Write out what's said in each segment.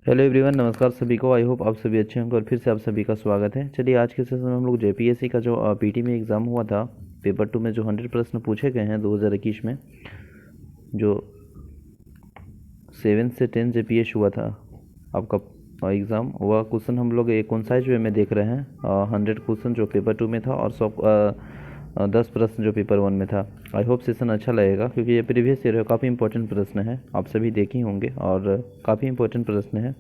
Hello everyone, नमस्कार सभी को। आई होप आप सभी अच्छे होंगे और फिर से आप सभी का स्वागत है। चलिए, आज के सेशन में हम लोग जेपीएससी का जो पीटी में एग्ज़ाम हुआ था, पेपर 2 में जो 100 प्रश्न पूछे गए हैं 2021 में, जो 7 से 10 जेपीएस हुआ था आपका एग्ज़ाम, वह क्वेश्चन हम लोग एक कॉन्साइज वे में देख रहे हैं। 100 क्वेश्चन जो पेपर 2 में था और 10 प्रश्न जो पेपर 1 में था। आई होप सेशन अच्छा लगेगा, क्योंकि ये प्रीवियस ईयर है, काफ़ी इंपॉर्टेंट प्रश्न है, आप सभी देखे ही होंगे और काफ़ी इंपॉर्टेंट प्रश्न है।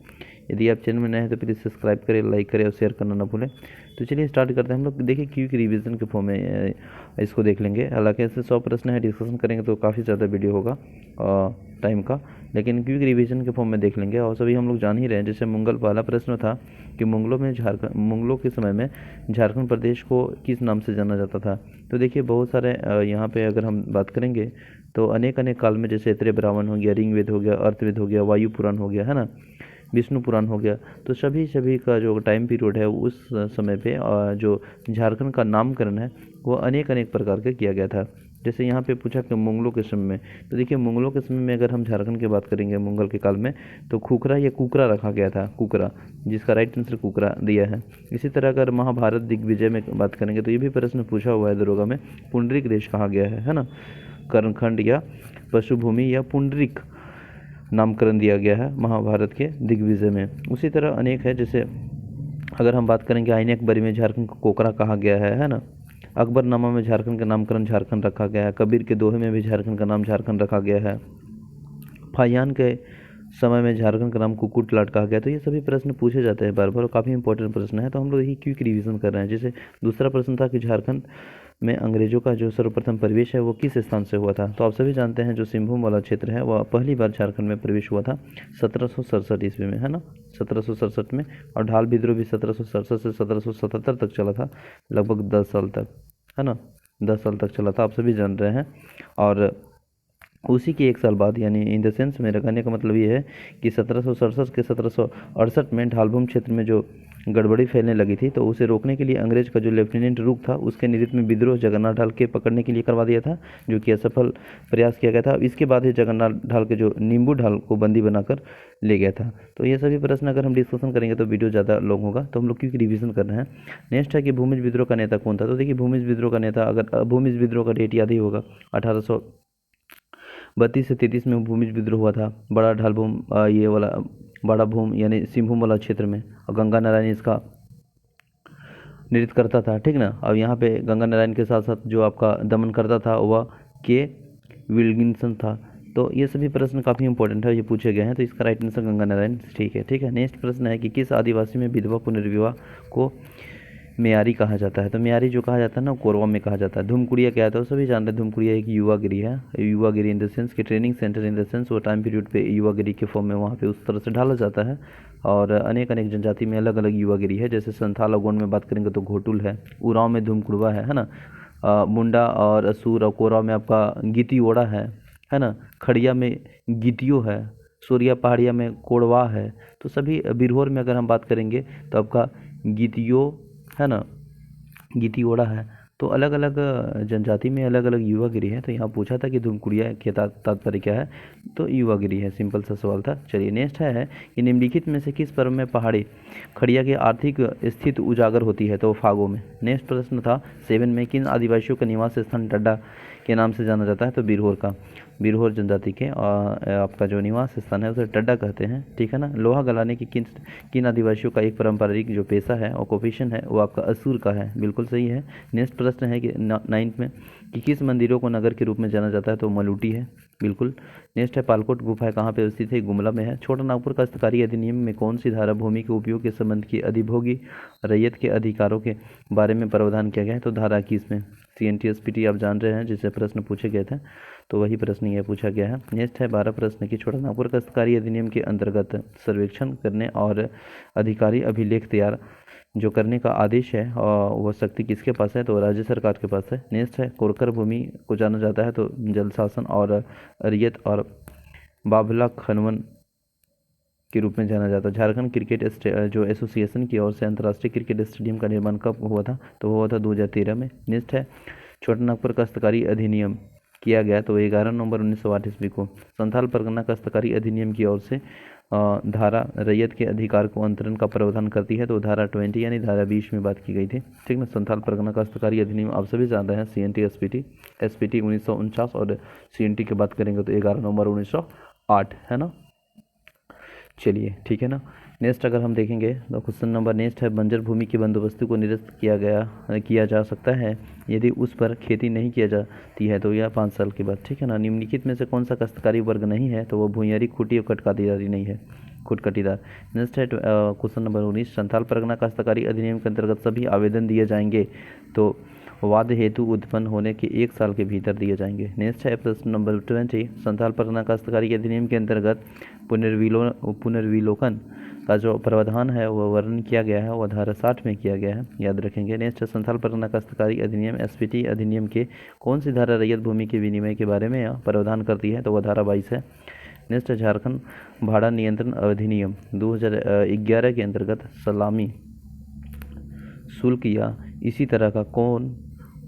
यदि आप चैनल में नए हैं तो प्लीज़ सब्सक्राइब करें, लाइक करें और शेयर करना ना भूलें। तो चलिए स्टार्ट करते हैं। हम लोग देखिए क्विक रिवीजन के फॉर्म में इसको देख लेंगे। हालांकि ऐसे 100 प्रश्न है, डिस्कशन करेंगे तो काफ़ी ज़्यादा वीडियो होगा टाइम का, लेकिन क्विक रिवीजन के फॉर्म में देख लेंगे। और सभी हम लोग जान ही रहे हैं, जैसे मुगल पहला प्रश्न था कि मुगलों के समय में झारखंड प्रदेश को किस नाम से जाना जाता था। तो देखिए बहुत सारे यहाँ पे अगर हम बात करेंगे तो अनेक अनेक काल में, जैसे त्रे ब्राह्मण हो गया, ऋग्वेद हो गया, अर्थवेद हो गया, वायु पुराण हो गया, है ना, विष्णु पुराण हो गया। तो सभी का जो टाइम पीरियड है उस समय पे जो झारखंड का नामकरण है वो अनेक अनेक प्रकार का किया गया था। जैसे यहाँ पे पूछा कि मुगलों के समय में, तो देखिए मुगलों के समय में अगर हम झारखंड की बात करेंगे मुगल के काल में, तो खुखरा या कुकरा रखा गया था, कुकरा, जिसका राइट आंसर कुकरा दिया है। इसी तरह अगर महाभारत दिग्विजय में बात करेंगे तो ये भी प्रश्न पूछा हुआ है दरोगा में, पुंडरिक देश कहा गया है ना, कर्णखंड या पशुभूमि या पुंडरिक नामकरण दिया गया है महाभारत के दिग्विजय में। उसी तरह अनेक है, जैसे अगर हम बात करेंगे आईने अकबरी में झारखंड को कोकरा कहा गया है ना। अकबरनामा में झारखंड का नामकरण झारखंड रखा गया है। कबीर के दोहे में भी झारखंड का नाम झारखंड रखा गया है। फाहियान के समय में झारखंड का नाम कुकुटलाट कहा गया। तो ये सभी प्रश्न पूछे जाते हैं बार बार और काफ़ी इंपॉर्टेंट प्रश्न है। तो हम लोग यही क्विक रिवीजन कर रहे हैं। जैसे दूसरा प्रश्न था कि झारखंड में अंग्रेजों का जो सर्वप्रथम प्रवेश है वो किस स्थान से हुआ था। तो आप सभी जानते हैं जो सिंहभूम वाला क्षेत्र है वह पहली बार झारखंड में प्रवेश हुआ था 1767 ईस्वी में, है ना, 1767 में। और ढाल विद्रोह भी 1767 से 1777 तक चला था, लगभग 10 साल तक, है ना, 10 साल तक चला था, आप सभी जान रहे हैं। और उसी के 1 साल बाद, यानी इन द सेंस मेरा कहने का मतलब ये है कि 1767 के 1768 में ढालभूम क्षेत्र में जो गड़बड़ी फैलने लगी थी, तो उसे रोकने के लिए अंग्रेज का जो लेफ्टिनेंट रूक था उसके नेतृत्व में विद्रोह जगन्नाथ ढाल के पकड़ने के लिए करवा दिया था, जो कि असफल प्रयास किया गया था। इसके बाद ही जगन्नाथ ढाल के जो नींबू ढाल को बंदी बनाकर ले गया था। तो ये सभी प्रश्न अगर हम डिस्कशन करेंगे तो वीडियो ज़्यादा लॉन्ग होगा, तो हम लोग क्योंकि रिवीजन कर रहे हैं। नेक्स्ट है कि भूमिज विद्रोह का नेता कौन था। तो देखिए भूमिज विद्रोह का नेता, अगर भूमिज विद्रोह का डेट याद ही होगा, 1832 से 33 में भूमिज विद्रोह हुआ था। बड़ा ढालभूम ये वाला बड़ा भूम यानी सिंहभूम वाला क्षेत्र में, और गंगा नारायण इसका नृत्य करता था, ठीक ना। अब यहाँ पे गंगा नारायण के साथ साथ जो आपका दमन करता था वह के विल्किंसन था। तो ये सभी प्रश्न काफ़ी इंपॉर्टेंट है, ये पूछे गए हैं। तो इसका राइट आंसर गंगा नारायण, ठीक है, ठीक है। नेक्स्ट प्रश्न है कि किस आदिवासी में विधवा पुनर्विवाह को मेयारी कहा जाता है। तो मेयारी जो कहा जाता है ना, कोरवा में कहा जाता है। धूमकुड़िया क्या है, तो सभी जानते हैं धूमकुड़िया एक युवागिरी है। युवागिरी इन द सेंस कि training centre, in the sense वो टाइम पीरियड पे युवागिरी के फॉर्म में वहाँ पे उस तरह से ढाला जाता है। और अनेक अनेक जनजाति में अलग अलग युवागिरी है। जैसे संथाल और गोंड में बात करेंगे तो घोटुल है, उरांव में धूमकुड़वा है ना, मुंडा और असुर और कोरवा में आपका गिती ओड़ा है ना, खड़िया में गिटियो है, सूर्या पहाड़िया में कोड़वा है। तो सभी बिरहोर में अगर हम बात करेंगे तो आपका गितियो, है ना, गीती ओड़ा है। तो अलग अलग जनजाति में अलग अलग युवागिरी है। तो यहाँ पूछा था कि धूमकुड़िया के तात्पर्य क्या है, तो युवागिरी है, सिंपल सा सवाल था। चलिए नेक्स्ट है कि निम्नलिखित में से किस पर्व में पहाड़ी खड़िया की आर्थिक स्थिति उजागर होती है। तो फागो में। नेक्स्ट प्रश्न था 7 में, किन आदिवासियों का निवास स्थान डड्डा के नाम से जाना जाता है। तो बिरहोर का, बिरहोर जनजाति के आपका जो निवास स्थान है उसे टड्डा कहते हैं, ठीक है ना। लोहा गलाने की किन किन आदिवासियों का एक पारंपरिक जो पेशा है, ऑक्यूपेशन है, वो आपका असुर का है, बिल्कुल सही है। नेक्स्ट प्रश्न है कि 9th में कि किस मंदिरों को नगर के रूप में जाना जाता है। तो मलूटी है, बिल्कुल। नेक्स्ट है पालकोट गुफा कहाँ पे स्थित है, गुमला में है। छोटा नागपुर काश्तकारी अधिनियम में कौन सी धारा भूमि के उपयोग के संबंध की अधिभोगी रैयत के अधिकारों के बारे में प्रावधान किया गया है। तो धारा 21 में। CNTSPT आप जान रहे हैं, जिससे प्रश्न पूछे गए थे, तो वही प्रश्न ये पूछा गया है। नेक्स्ट है 12 प्रश्न की छोटा नागपुर काश्तकारी अधिनियम के अंतर्गत सर्वेक्षण करने और अधिकारी अभिलेख तैयार जो करने का आदेश है और वह शक्ति किसके पास है। तो राज्य सरकार के पास है। नेक्स्ट है कोरकर भूमि को जाना जाता है तो जल शासन और रैयत और बाभला खनवन के रूप में जाना जाता है। झारखंड क्रिकेट जो एसोसिएशन की ओर से अंतर्राष्ट्रीय क्रिकेट स्टेडियम का निर्माण कब हुआ था। तो हुआ था 2013 में। नेक्स्ट है छोटा नागपुर काश्तकारी अधिनियम किया गया तो 11 नवंबर 1908 ईस्वी को। संथाल परगना काश्तकारी अधिनियम की ओर से धारा रैयत के अधिकार को अंतरण का प्रावधान करती है, तो धारा 20 यानी धारा 20 में बात की गई थी। ठीक ना। संथाल परगना काश्तकारी अधिनियम आप सभी जानते हैं, CNT SPT 1949, और CNT की बात करेंगे तो 11 नवंबर 1908, है ना। चलिए ठीक है ना। नेक्स्ट अगर हम देखेंगे तो क्वेश्चन नंबर नेक्स्ट है, बंजर भूमि की बंदोबस्ती को निरस्त किया जा सकता है यदि उस पर खेती नहीं किया जाती है, तो यह 5 साल के बाद। ठीक है ना। निम्नलिखित में से कौन सा काश्तकारी वर्ग नहीं है, तो वो भूइयारी, खूंटी और कटकातीदारी नहीं है, खुटकटीदार। नेक्स्ट है क्वेश्चन नंबर 19, संथाल परगना काश्तकारी अधिनियम के अंतर्गत सभी आवेदन दिए जाएंगे तो वाद हेतु उत्पन्न होने के 1 साल के भीतर दिए जाएंगे। नेक्स्ट है प्रश्न नंबर 20, संथाल परगना काश्तकारी अधिनियम के अंतर्गत पुनर्विलोकन का जो प्रावधान है वह वर्णन किया गया है, वह धारा 60 में किया गया है, याद रखेंगे। नेक्स्ट है संथाल परगना काश्तकारी अधिनियम SPT अधिनियम के कौन सी धारा रैयत भूमि के विनिमय के बारे में प्रावधान करती है, तो वह धारा 22 है। नेक्स्ट है झारखंड भाड़ा नियंत्रण अधिनियम 2011 के अंतर्गत सलामी शुल्क या इसी तरह का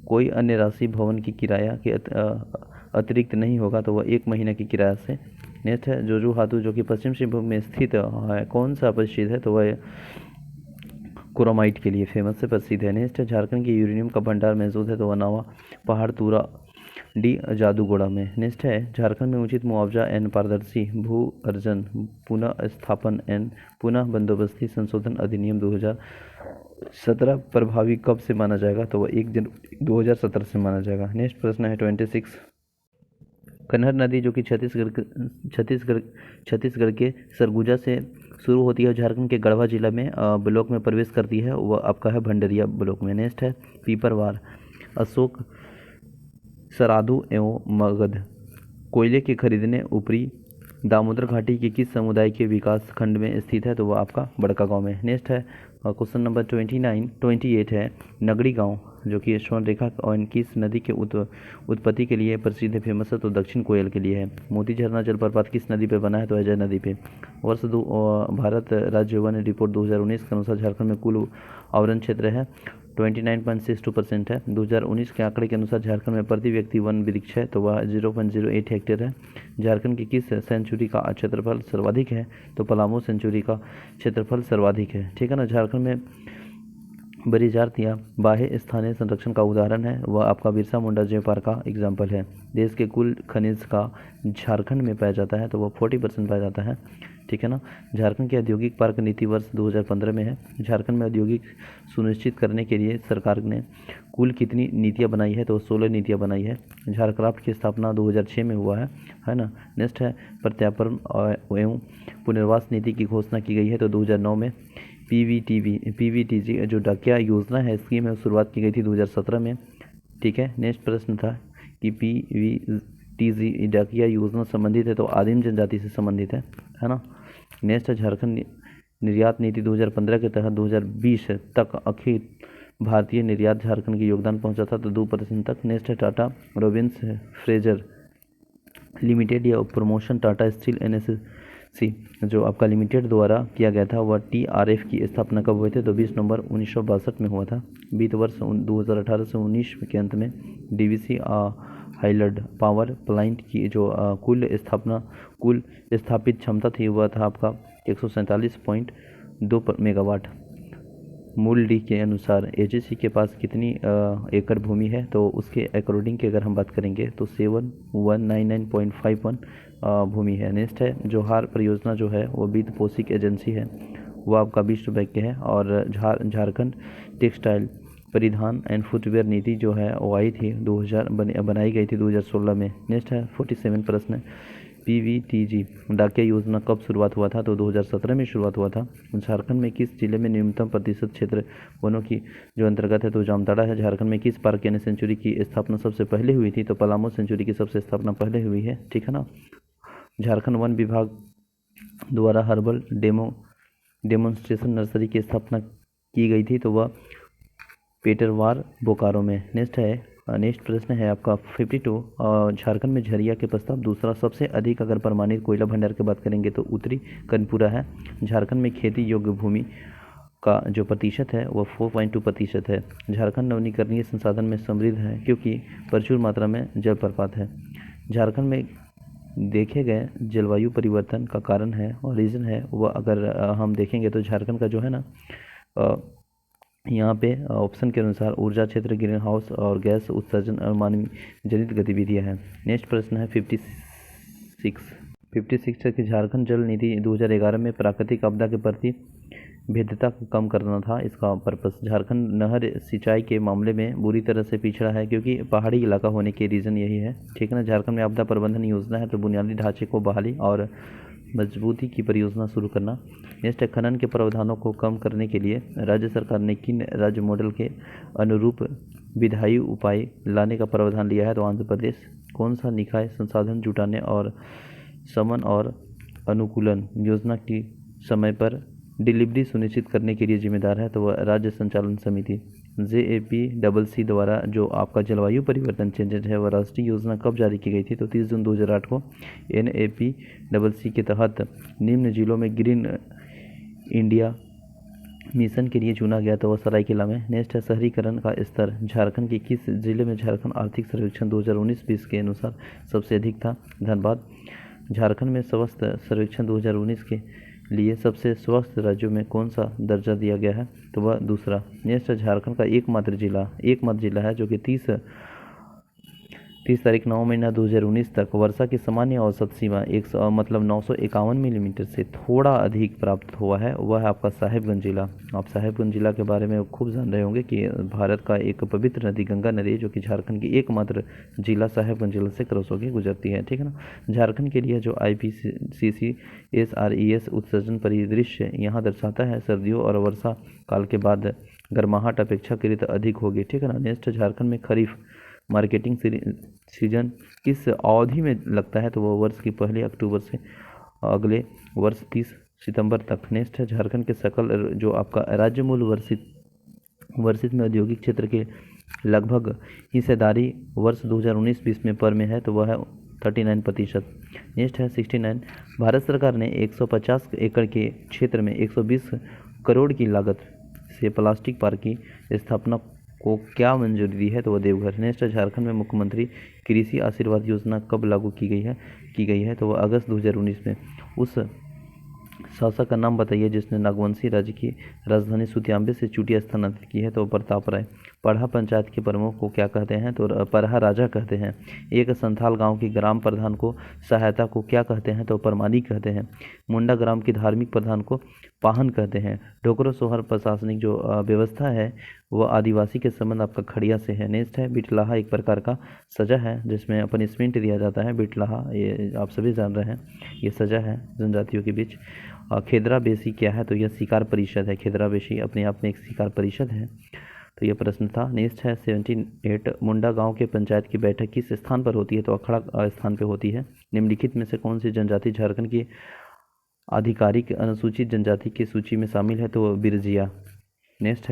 कोई अन्य राशि भवन की किराया के अतिरिक्त नहीं होगा, तो वह 1 महीने की किराया से। नेक्स्ट है जोजोहातु जो कि पश्चिम सिंहभूम में स्थित है, कौन सा प्रसिद्ध है, तो वह क्रोमाइट के लिए फेमस से प्रसिद्ध है। नेक्स्ट है झारखंड के यूरेनियम का भंडार मौजूद है, तो वह नवा पहाड़ तूरा डी जादूगोड़ा में। नेक्स्ट है झारखंड में उचित मुआवजा एवं पारदर्शी भू अर्जन पुनः स्थापन एवं पुनः बंदोबस्ती संशोधन अधिनियम 2017 प्रभावी कब से माना जाएगा, तो वह 1 जनवरी 2017 से माना जाएगा। नेक्स्ट प्रश्न है 26, कन्हर नदी जो कि छत्तीसगढ़ के सरगुजा से शुरू होती है, झारखंड के गढ़वा जिला में ब्लॉक में प्रवेश करती है, वह आपका है भंडरिया ब्लॉक में। नेक्स्ट है पीपरवार अशोक सराधु एवं मगध कोयले के खरीदने ऊपरी दामोदर घाटी के किस समुदाय के विकास खंड में स्थित है, तो वह आपका बड़का गांव में। नेक्स्ट है क्वेश्चन नंबर 28 है, नगड़ी गांव जो कि स्वर्ण रेखा और किस नदी के उत्पत्ति के लिए प्रसिद्ध है, फेमस है, तो दक्षिण कोयल के लिए है। मोती झरना जलप्रपात किस नदी पर बना है, तो अजय नदी पे। वर्ष भारत राज्य वन रिपोर्ट 2019 के अनुसार झारखंड में कुल आवरण क्षेत्र है 29.62% है। 2019 के आंकड़े के अनुसार झारखंड में प्रति व्यक्ति वन वृक्ष है, तो वह 0.08 हेक्टेयर है। झारखंड की किस सेंचुरी का क्षेत्रफल सर्वाधिक है, तो पलामू सेंचुरी का क्षेत्रफल सर्वाधिक है। ठीक है ना। झारखंड में बड़ी जातियाँ बाह्य स्थानीय संरक्षण का उदाहरण है, वह आपका बिरसा मुंडा जय पार्क का एग्जाम्पल है। देश के कुल खनिज का झारखंड में पाया जाता है, तो वह 40% पाया जाता है। ठीक है ना। झारखंड की औद्योगिक पार्क नीति वर्ष 2015 में है। झारखंड में औद्योगिक सुनिश्चित करने के लिए सरकार ने कुल कितनी नीतियाँ बनाई है, तो 16 नीतियाँ बनाई है। झारक्राफ्ट की स्थापना 2006 में हुआ है ना। नेक्स्ट है प्रत्यार्पण एवं पुनर्वास नीति की घोषणा की गई है, तो 2009 में। PVTG जो डाकिया योजना है स्कीम है, शुरुआत की गई थी 2017 में। ठीक है। नेक्स्ट प्रश्न था कि PVTG डाकिया योजना संबंधित है, तो आदिम जनजाति से संबंधित है ना। नेक्स्ट है झारखंड निर्यात नीति 2015 के तहत 2020 तक अखिल भारतीय निर्यात झारखंड की योगदान पहुंचा था, तो 2% तक। नेक्स्ट है टाटा रोबिन्स फ्रेजर लिमिटेड या प्रमोशन टाटा स्टील NSC जो आपका लिमिटेड द्वारा किया गया था, वह TRF की स्थापना कब हुए थे, तो 20 नवंबर 1962 में हुआ था। वित्त वर्ष 2018 से 19 के अंत में DVC हाइलड पावर प्लांट की जो कुल स्थापित क्षमता थी वह था आपका 147.2 मेगावाट। मूल डी के अनुसार AGC के पास कितनी एकड़ भूमि है, तो उसके अकॉर्डिंग के अगर हम बात करेंगे तो 7199.51 भूमि है। नेक्स्ट है जोहार परियोजना जो है वो वित्त पोषित एजेंसी है, वो आपका विश्व बैंक के है। और झारखंड टेक्सटाइल परिधान एंड फुटवेयर नीति जो है वो आई थी बनाई गई थी 2016 में। नेक्स्ट है 47 प्रश्न, PVTG डाकिया योजना कब शुरुआत हुआ था, तो 2017 में शुरुआत हुआ था। झारखंड में किस जिले में न्यूनतम प्रतिशत क्षेत्र वनों की जो अंतर्गत है, तो जामताड़ा है। झारखंड में किस पार्क यानी सेंचुरी की स्थापना सबसे पहले हुई थी, तो पलामू सेंचुरी की सबसे स्थापना पहले हुई है। ठीक है ना। झारखंड वन विभाग द्वारा हर्बल डेमोन्स्ट्रेशन नर्सरी की स्थापना की गई थी, तो वह पेटरवार बोकारो में। नेक्स्ट प्रश्न है आपका 52, झारखंड में झरिया के प्रस्ताव दूसरा सबसे अधिक अगर प्रमाणित कोयला भंडार की बात करेंगे तो उत्तरी कनपुरा है। झारखंड में खेती योग्य भूमि का जो प्रतिशत है वह 4.2% है। झारखंड नवीकरणीय संसाधन में समृद्ध है क्योंकि प्रचुर मात्रा में जलप्रपात है। झारखंड में देखे गए जलवायु परिवर्तन का कारण है और रीज़न है वह अगर हम देखेंगे तो झारखंड का जो है ना यहाँ पे ऑप्शन के अनुसार ऊर्जा क्षेत्र, ग्रीन हाउस और गैस उत्सर्जन और मानव जनित गतिविधियाँ हैं। नेक्स्ट प्रश्न है 56 है कि झारखंड जल नीति 2011 में प्राकृतिक आपदा के प्रति भेद्यता को कम करना था इसका पर्पस। झारखंड नहर सिंचाई के मामले में बुरी तरह से पिछड़ा है क्योंकि पहाड़ी इलाका होने के रीज़न यही है, ठीक है ना। झारखंड में आपदा प्रबंधन योजना है तो बुनियादी ढांचे को बहाली और मजबूती की परियोजना शुरू करना। नेक्स्ट है खनन के प्रावधानों को कम करने के लिए राज्य सरकार ने किन राज्य मॉडल के अनुरूप विधायी उपाय लाने का प्रावधान लिया है तो आंध्र प्रदेश। कौन सा निकाय संसाधन जुटाने और समन और अनुकूलन योजना की समय पर डिलीवरी सुनिश्चित करने के लिए जिम्मेदार है तो वह राज्य संचालन समिति। JAPCC द्वारा जो आपका जलवायु परिवर्तन चेंजेज है वह राष्ट्रीय योजना कब जारी की गई थी तो 30 जून 2008 को। NAPCC के तहत निम्न जिलों में ग्रीन इंडिया मिशन के लिए चुना गया तो वह सरायकेला में। नेक्स्ट है शहरीकरण का स्तर झारखंड के किस जिले में झारखंड आर्थिक सर्वेक्षण 2019-20 के अनुसार सबसे अधिक था? धनबाद। झारखंड में स्वस्थ सर्वेक्षण 2019 के लिए सबसे स्वस्थ राज्यों में कौन सा दर्जा दिया गया है तो वह दूसरा। नेक्स्ट झारखंड का एकमात्र जिला है जो कि 30 तारीख 9 महीना 2019 तक वर्षा की सामान्य औसत सीमा 951 मिलीमीटर से थोड़ा अधिक प्राप्त हुआ है, वह है आपका साहेबगंज जिला। आप साहेबगंज जिला के बारे में खूब जान रहे होंगे कि भारत का एक पवित्र नदी गंगा नदी जो कि झारखंड की एकमात्र जिला साहेबगंज जिला से क्रॉस होकर गुजरती है, ठीक है ना। झारखंड के लिए जो IPCC SRES उत्सर्जन परिदृश्य यहाँ दर्शाता है सर्दियों और वर्षा काल के बाद गर्माहट अपेक्षाकृत अधिक होगी, ठीक है ना। नेक्स्ट झारखंड में खरीफ मार्केटिंग सीजन किस अवधि में लगता है तो वो वर्ष की 1 अक्टूबर से अगले वर्ष 30 सितंबर तक। नेक्स्ट है झारखंड के सकल जो आपका राज्य मूल वर्षित में औद्योगिक क्षेत्र के लगभग हिस्सेदारी वर्ष 2019-20 में पर में है तो वह है 39%। नेक्स्ट है 69 भारत सरकार ने 150 एकड़ के क्षेत्र में 120 करोड़ की लागत से प्लास्टिक पार्क की स्थापना को क्या मंजूरी दी है तो वह देवघर। नेक्स्ट झारखंड में मुख्यमंत्री कृषि आशीर्वाद योजना कब लागू की गई है तो वह अगस्त 2019 में। उस शासक का नाम बताइए जिसने नागवंशी राज्य की राजधानी सुतियाम्बे से चुटिया स्थानांतरित की है तो प्रताप राय। पढ़ा पंचायत के प्रमुख को क्या कहते हैं तो परहा राजा कहते हैं। एक संथाल गांव की ग्राम प्रधान को सहायता को क्या कहते हैं तो परमानी कहते हैं। मुंडा ग्राम की धार्मिक प्रधान को पाहन कहते हैं। ढोकरो सोहर प्रशासनिक जो व्यवस्था है वह आदिवासी के संबंध आपका खड़िया से है। नेक्स्ट है बिटलाहा एक प्रकार का सजा है जिसमें पनिशमेंट दिया जाता है। बिटलाहा ये आप सभी जान रहे हैं, ये सजा है जनजातियों के बीच। खेदरा बेसी क्या है तो यह शिकार परिषद है। खेदरा बेसी अपने आप में एक शिकार परिषद है तो यह प्रश्न था। नेक्स्ट है 78 मुंडा गांव के पंचायत की बैठक किस स्थान पर होती है तो अखड़ा स्थान पर होती है। निम्नलिखित में से कौन सी जनजाति झारखंड की आधिकारिक अनुसूचित जनजाति की सूची में शामिल है तो बिरजिया। नेक्स्ट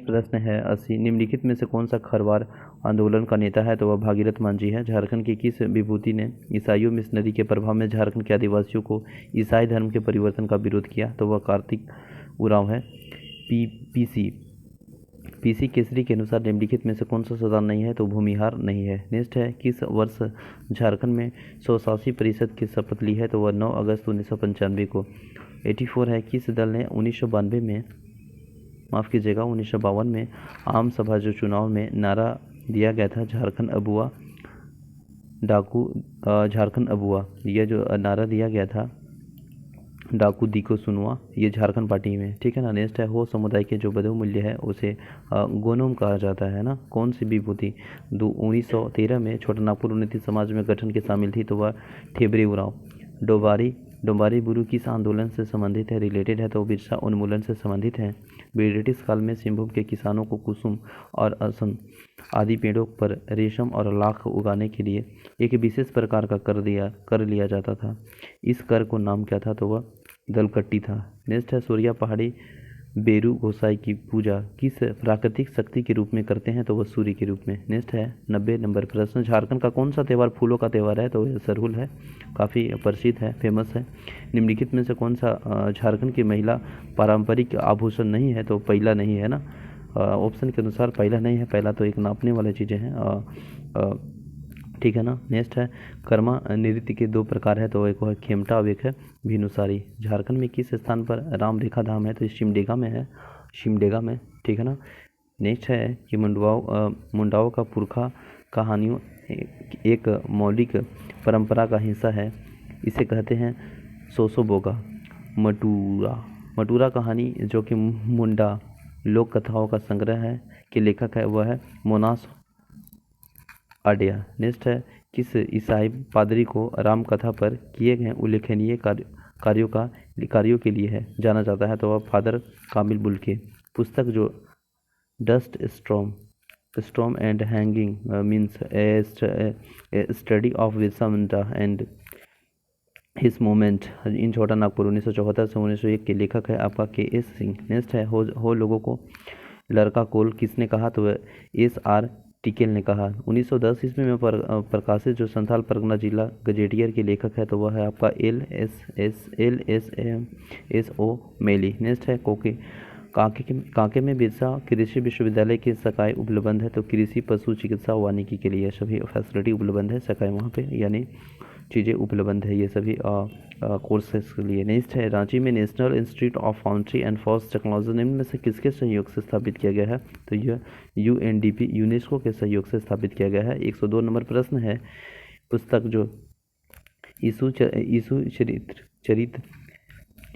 प्रश्न है 80 निम्नलिखित में से कौन सा खरवार आंदोलन का नेता है तो वह भागीरथ मांझी है। झारखंड की किस विभूति ने ईसाइयों मिशनरी के प्रभाव में झारखंड के आदिवासियों को ईसाई धर्म के परिवर्तन का विरोध किया तो वह कार्तिक उरांव है। PC केसरी के अनुसार निम्नलिखित में से कौन सा सदा नहीं है तो भूमिहार नहीं है। नेक्स्ट है किस वर्ष झारखंड में स्वशासी परिषद की शपथ ली है तो वह 9 अगस्त 1995 को। 84 है किस दल ने 1952 में आम सभा जो चुनाव में नारा दिया गया था झारखंड अबुआ, यह जो नारा दिया गया था डाकू दीको सुनवा, ये झारखंड पार्टी में, ठीक है ना। नेक्स्ट है हो समुदाय के जो बहुमूल्य है उसे गोनोम कहा जाता है ना। कौन सी विभूति 1913 में छोटानागपुर उन्नति समाज में गठन के शामिल थी तो वह ठेबरे उरांव। डोंबारी बुरु किस आंदोलन से संबंधित है रिलेटेड है तो बिरसा उन्मूलन से संबंधित है। ब्रिटिश काल में सिंहभूम के किसानों को कुसुम और असम आदि पेड़ों पर रेशम और लाख उगाने के लिए एक विशेष प्रकार का कर लिया जाता था। इस कर को नाम क्या था तो वह दलकट्टी था। नेक्स्ट है सूर्या पहाड़ी बेरू गोसाई की पूजा किस प्राकृतिक शक्ति के रूप में करते हैं तो वह सूर्य के रूप में। नेक्स्ट है 90 नंबर प्रश्न झारखंड का कौन सा त्यौहार फूलों का त्यौहार है तो यह सरहुल है, काफ़ी प्रसिद्ध है, फेमस है। निम्नलिखित में से कौन सा झारखंड की महिला पारंपरिक आभूषण नहीं है तो पहला नहीं है ना। ऑप्शन के अनुसार पहला नहीं है, पहला तो एक नापने वाली चीज़ें हैं। ठीक है ना। नेक्स्ट है कर्मा नृत्य के दो प्रकार है, तो एक है खेमटा और एक है भिनुसारी। झारखंड में किस स्थान पर राम रेखा धाम है, तो सिमडेगा में है, सिमडेगा में, ठीक है ना। नेक्स्ट है कि मुंडाओं का पुरखा कहानियों एक मौलिक परंपरा का हिस्सा है, इसे कहते हैं सोसोबोगा। मटूरा, मटूरा कहानी जो कि मुंडा लोक कथाओं का संग्रह है के लेखक है वह है मोनास आड्या। नेक्स्ट है किस ईसाई पादरी को राम कथा पर किए गए उल्लेखनीय कार्यों के लिए है जाना जाता है, तो वह फादर कामिल बुल्के। पुस्तक जो dust storm and hanging means A study of Birsa Munda and his movement in छोटा नागपुर 1974 से 1901 के लेखक है आपका के.एस. सिंह। नेक्स्ट है हो लोगों को लड़का कोल किसने कहा, तो एस.आर. टिकेल ने कहा। 1910 ईस्वी में प्रकाशित जो संथाल परगना जिला गजेटियर के लेखक है, तो वह है आपका एल.एस.ओ. मेली। नेक्स्ट है कांके में बिरसा कृषि विश्वविद्यालय की शाखाएं उपलब्ध है, तो कृषि पशु चिकित्सा वानिकी के लिए सभी फैसिलिटी उपलब्ध है, शाखाएं वहाँ पे यानी चीज़ें उपलब्ध है ये सभी कोर्सेज के लिए। नेक्स्ट है रांची में national institute of foundry and forest technology निम्न में से किसके सहयोग से स्थापित किया गया है, तो यह यूएनडीपी यूनेस्को के सहयोग से स्थापित किया गया है। 102 नंबर प्रश्न है पुस्तक जो यीशु चरित्र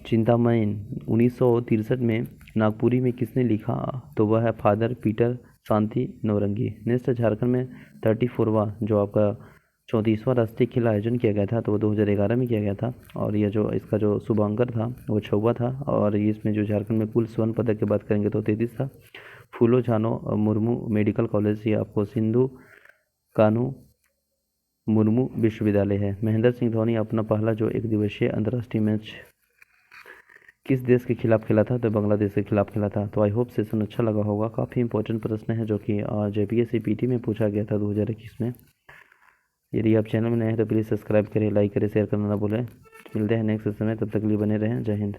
चिंतामण 1963 में नागपुरी में किसने लिखा, तो वह है फादर पीटर शांति नौरंगी। नेक्स्ट झारखंड में 34वां जो आपका 34वां राष्ट्रीय खेल आयोजन किया गया था, तो वो 2011 में किया गया था, और यह जो इसका जो शुभांकर था वो 6वां था, और इसमें जो झारखंड में कुल स्वर्ण पदक की बात करेंगे तो 33 था। फूलो झानो मुर्मू मेडिकल कॉलेज ये आपको सिंधु कानू मुर्मू विश्वविद्यालय है। महेंद्र सिंह धोनी अपना पहला जो एक दिवसीय अंतर्राष्ट्रीय मैच किस देश के खिलाफ खेला था, तो बांग्लादेश के खिलाफ खेला था। तो आई होप सेशन अच्छा लगा होगा। काफ़ी इंपॉर्टेंट प्रश्न है जो कि JPSC PT में पूछा गया था 2021 में। यदि आप चैनल में नए हैं तो प्लीज़ सब्सक्राइब करें, लाइक करें, शेयर करना ना भूलें। मिलते हैं नेक्स्ट सेशन में, तब तक के लिए बने रहें। जय हिंद।